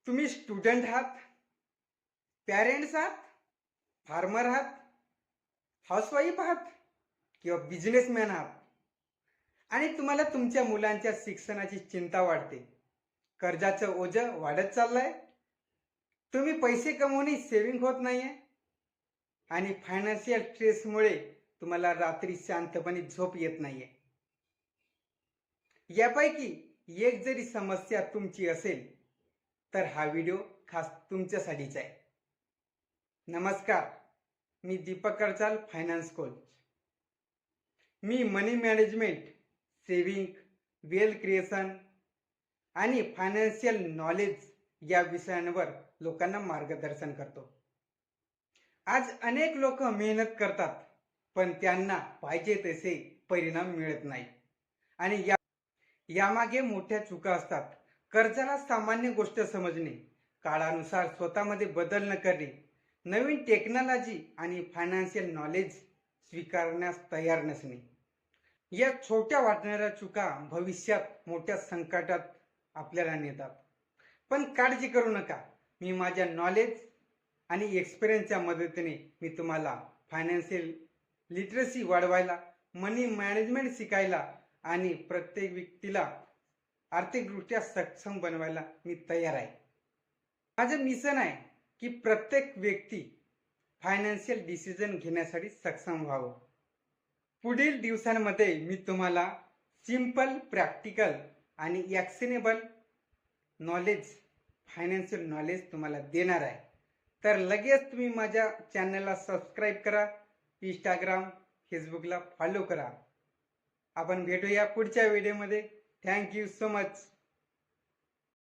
तुम्ही स्टुडंट आहात, पॅरेंट्स आहात, फार्मर आहात, हाऊसवाईफ आहात किंवा बिझनेसमॅन आहात आणि तुम्हाला तुमच्या मुलांच्या शिक्षणाची चिंता वाटते. कर्जाचं ओझं वाढत चाललंय. तुम्ही पैसे कमवणे सेव्हिंग होत नाहीये आणि फायनान्शियल स्ट्रेसमुळे तुम्हाला रात्री शांतपणे झोप येत नाहीये. यापैकी एक जरी समस्या तुमची असेल तर हा व्हिडिओ खास तुमच्यासाठीच आहे. नमस्कार, मी दीपक करचाल, फायनान्स कोच. मी money management, saving, wealth creation आणि फायनान्शियल नॉलेज या विषयांवर लोकांना मार्गदर्शन करतो. आज अनेक लोक मेहनत करतात पण त्यांना पाहिजे तसे परिणाम मिळत नाही आणि यामागे मोठ्या चुका असतात. कर्जाला सामान्य गोष्ट समजणे, काळानुसार स्वतःमध्ये बदल न करणे, नवीन टेक्नॉलॉजी आणि फायनान्शियल नॉलेज स्वीकारण्यास तयार नसणे, या छोट्या वाटणाऱ्या चुका भविष्यात मोठ्या संकटात आपल्याला नेतात. पण काळजी करू नका, मी माझ्या नॉलेज आणि एक्सपिरियन्सच्या मदतीने मी तुम्हाला फायनान्शियल लिटरसी वाढवायला, मनी मॅनेजमेंट शिकायला आणि प्रत्येक व्यक्तीला आर्थिकदृष्ट्या सक्षम बनवायला मी तयार आहे. माझं मिशन आहे की प्रत्येक व्यक्ती फायनान्शियल डिसिजन घेण्यासाठी सक्षम व्हावं. पुढील दिवसांमध्ये मी तुम्हाला सिंपल, प्रॅक्टिकल आणि ॲक्शनेबल नॉलेज, फायनान्शियल नॉलेज तुम्हाला देणार आहे. तर लगेच तुम्ही माझ्या चॅनलला सबस्क्राईब करा, इंस्टाग्राम, फेसबुकला फॉलो करा. आपण भेटूया पुढच्या व्हिडिओमध्ये. Thank you so much.